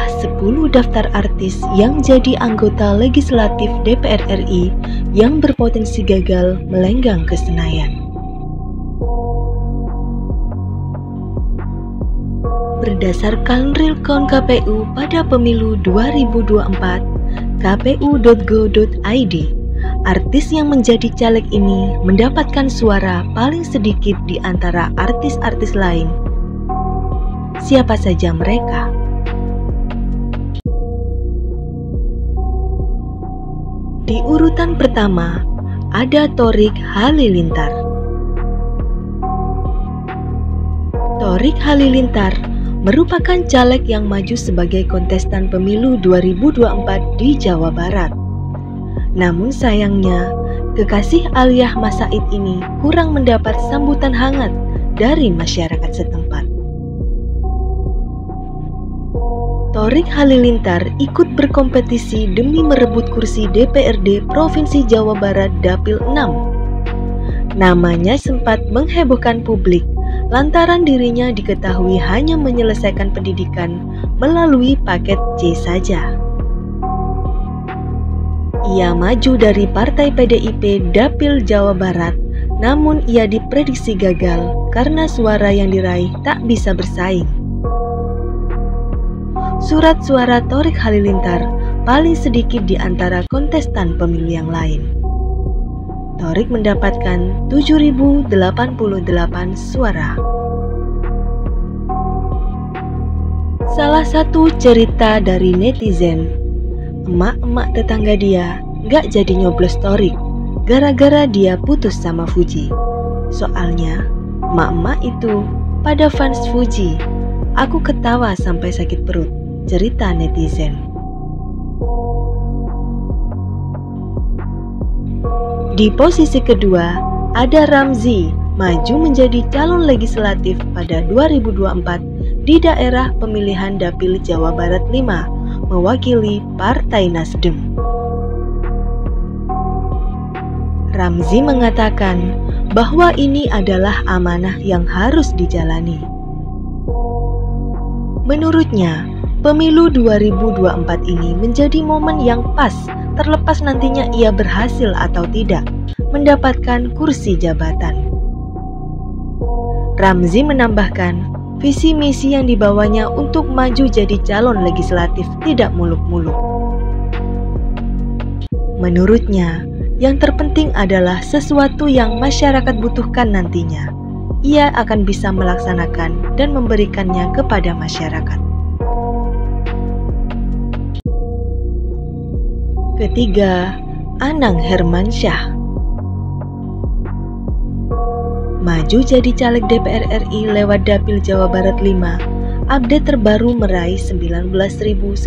adalah 10 daftar artis yang jadi anggota legislatif DPR RI yang berpotensi gagal melenggang ke Senayan. Berdasarkan real count KPU pada pemilu 2024, kpu.go.id, artis yang menjadi caleg ini mendapatkan suara paling sedikit di antara artis-artis lain. Siapa saja mereka? Di urutan pertama, ada Thorik Halilintar. Thorik Halilintar merupakan caleg yang maju sebagai kontestan pemilu 2024 di Jawa Barat. Namun sayangnya, kekasih Aliyah Mas Said ini kurang mendapat sambutan hangat dari masyarakat setempat. Thorik Halilintar ikut berkompetisi demi merebut kursi DPRD Provinsi Jawa Barat Dapil 6. Namanya sempat menghebohkan publik lantaran dirinya diketahui hanya menyelesaikan pendidikan melalui paket C saja. Ia maju dari Partai PDIP Dapil Jawa Barat, namun ia diprediksi gagal karena suara yang diraih tak bisa bersaing. Surat suara Thorik Halilintar paling sedikit di antara kontestan pemilu yang lain. Thorik mendapatkan 7.088 suara. Salah satu cerita dari netizen, emak-emak tetangga dia gak jadi nyoblos Thorik gara-gara dia putus sama Fuji. Soalnya emak-emak itu pada fans Fuji. Aku ketawa sampai sakit perut, cerita netizen. Di posisi kedua, ada Ramzy, maju menjadi calon legislatif pada 2024 di daerah pemilihan Dapil Jawa Barat 5, mewakili Partai Nasdem. Ramzy mengatakan bahwa ini adalah amanah yang harus dijalani. Menurutnya, pemilu 2024 ini menjadi momen yang pas terlepas nantinya ia berhasil atau tidak mendapatkan kursi jabatan. Ramzy menambahkan, visi misi yang dibawanya untuk maju jadi calon legislatif tidak muluk-muluk. Menurutnya, yang terpenting adalah sesuatu yang masyarakat butuhkan nantinya. Ia akan bisa melaksanakan dan memberikannya kepada masyarakat. Ketiga, Anang Hermansyah. Maju jadi caleg DPR RI lewat Dapil Jawa Barat 5, update terbaru meraih 19.965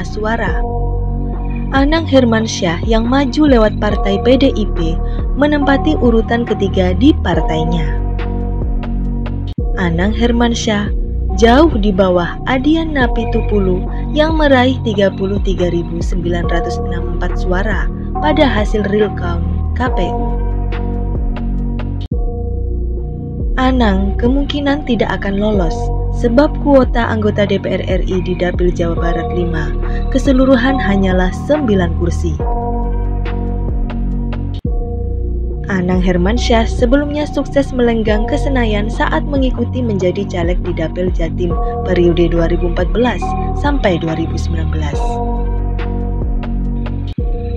suara. Anang Hermansyah yang maju lewat Partai PDIP menempati urutan ketiga di partainya. Anang Hermansyah jauh di bawah Adian Napitupulu yang meraih 33.964 suara pada hasil real count KPU. Anang kemungkinan tidak akan lolos sebab kuota anggota DPR RI di Dapil Jawa Barat 5 keseluruhan hanyalah 9 kursi. Anang Hermansyah sebelumnya sukses melenggang ke Senayan saat mengikuti menjadi caleg di Dapil Jatim periode 2014 sampai 2019.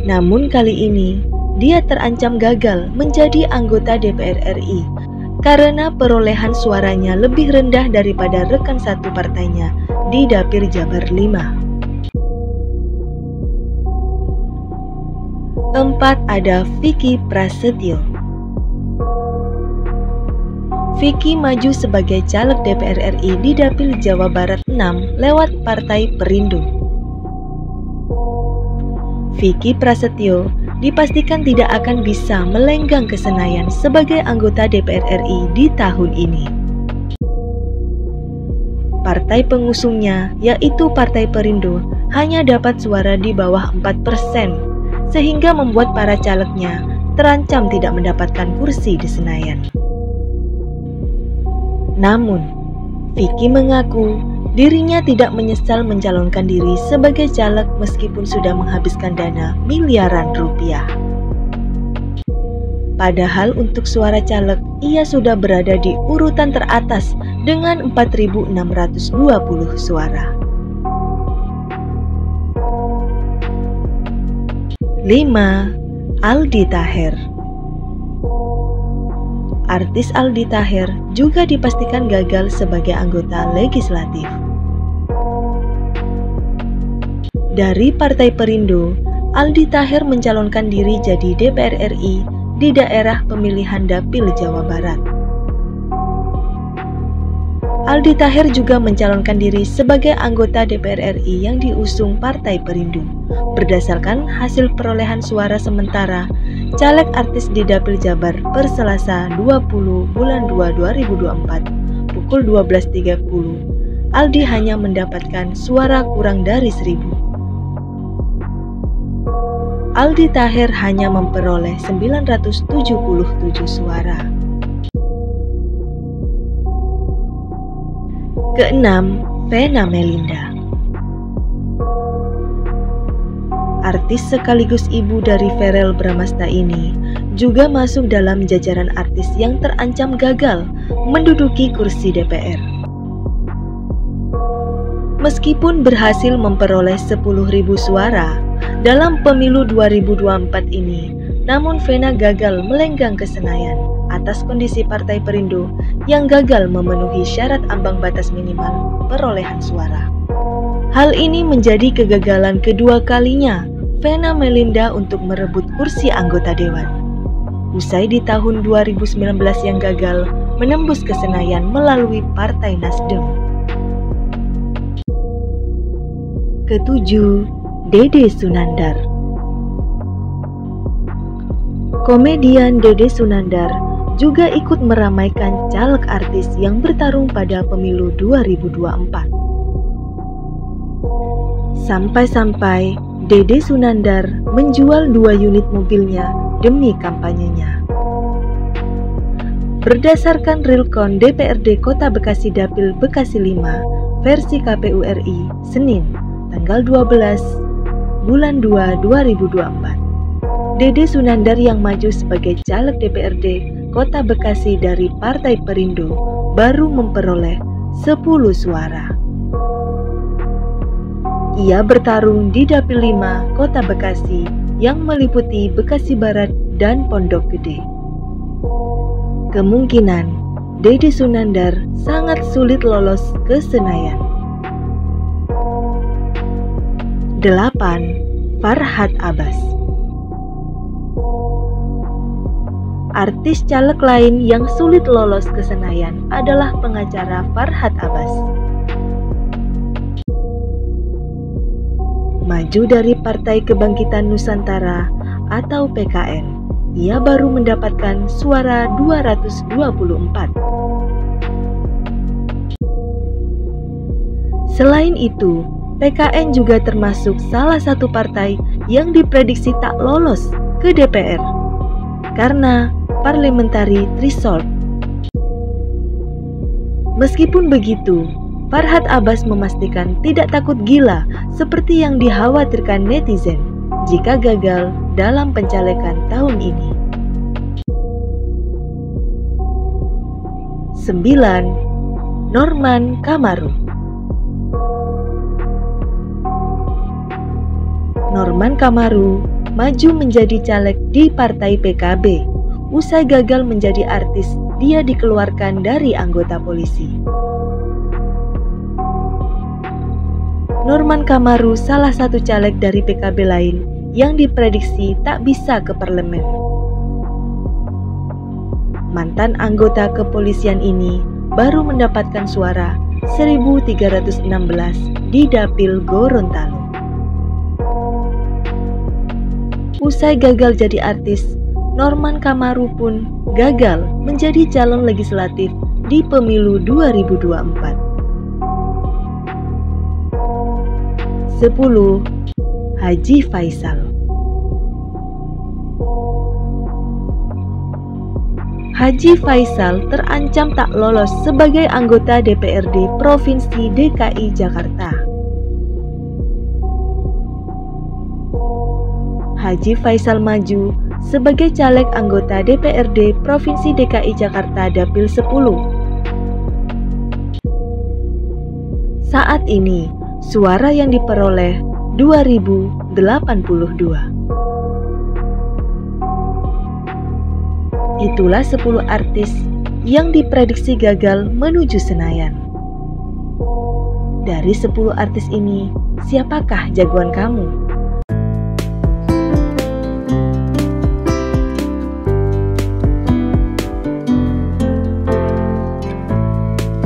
Namun kali ini, dia terancam gagal menjadi anggota DPR RI karena perolehan suaranya lebih rendah daripada rekan satu partainya di Dapil Jabar 5. 4. Ada Vicky Prasetyo. Vicky maju sebagai caleg DPR RI di Dapil Jawa Barat 6 lewat Partai Perindo. Vicky Prasetyo dipastikan tidak akan bisa melenggang ke Senayan sebagai anggota DPR RI di tahun ini. Partai pengusungnya, yaitu Partai Perindo, hanya dapat suara di bawah 4%. Sehingga membuat para calegnya terancam tidak mendapatkan kursi di Senayan. Namun, Vicky mengaku Dirinya tidak menyesal mencalonkan diri sebagai caleg meskipun sudah menghabiskan dana miliaran rupiah. Padahal untuk suara caleg, ia sudah berada di urutan teratas dengan 4.620 suara. 5. Aldi Taher. Artis Aldi Taher juga dipastikan gagal sebagai anggota legislatif. Dari Partai Perindo, Aldi Taher mencalonkan diri jadi DPR RI di daerah pemilihan Dapil Jawa Barat. Aldi Taher juga mencalonkan diri sebagai anggota DPR RI yang diusung Partai Perindo berdasarkan hasil perolehan suara sementara caleg artis di Dapil Jabar per Selasa 20 bulan 2 2024 pukul 12.30. Aldi hanya mendapatkan suara kurang dari 1.000. Aldi Taher hanya memperoleh 977 suara. Keenam, Vena Melinda. Artis sekaligus ibu dari Verrell Bramasta ini juga masuk dalam jajaran artis yang terancam gagal menduduki kursi DPR. Meskipun berhasil memperoleh 10.000 suara dalam pemilu 2024 ini, namun Vena gagal melenggang ke Senayan atas kondisi Partai Perindo yang gagal memenuhi syarat ambang batas minimal perolehan suara. Hal ini menjadi kegagalan kedua kalinya Vena Melinda untuk merebut kursi anggota dewan. Usai di tahun 2019 yang gagal menembus ke Senayan melalui Partai Nasdem. Ketujuh, Dede Sunandar. Komedian Dede Sunandar juga ikut meramaikan caleg artis yang bertarung pada pemilu 2024. Sampai-sampai Dede Sunandar menjual 2 unit mobilnya demi kampanyenya. Berdasarkan Realcon DPRD Kota Bekasi Dapil Bekasi 5 versi KPU RI Senin tanggal 12 bulan 2 2024, Dede Sunandar yang maju sebagai caleg DPRD Kota Bekasi dari Partai Perindo baru memperoleh 10 suara. Ia bertarung di Dapil 5 Kota Bekasi yang meliputi Bekasi Barat dan Pondok Gede. Kemungkinan Dede Sunandar sangat sulit lolos ke Senayan. 8. Farhad Abbas. Artis caleg lain yang sulit lolos ke Senayan adalah pengacara Farhad Abbas. Maju dari Partai Kebangkitan Nusantara atau PKN, ia baru mendapatkan suara 224. Selain itu, PKN juga termasuk salah satu partai yang diprediksi tak lolos ke DPR karena parliamentary threshold. Meskipun begitu, Farhad Abbas memastikan tidak takut gila seperti yang dikhawatirkan netizen jika gagal dalam pencalekan tahun ini. 9. Norman Kamaru. Norman Kamaru maju menjadi caleg di Partai PKB. Usai gagal menjadi artis, dia dikeluarkan dari anggota polisi. Norman Kamaru salah satu caleg dari PKB lain yang diprediksi tak bisa ke parlemen. Mantan anggota kepolisian ini baru mendapatkan suara 1.316 di Dapil Gorontalo. Usai gagal jadi artis, Norman Kamaru pun gagal menjadi calon legislatif di pemilu 2024. 10. Haji Faisal. Haji Faisal terancam tak lolos sebagai anggota DPRD Provinsi DKI Jakarta. Haji Faisal maju sebagai caleg anggota DPRD Provinsi DKI Jakarta Dapil 10. Saat ini, suara yang diperoleh 2082. Itulah 10 artis yang diprediksi gagal menuju Senayan. Dari 10 artis ini, siapakah jagoan kamu?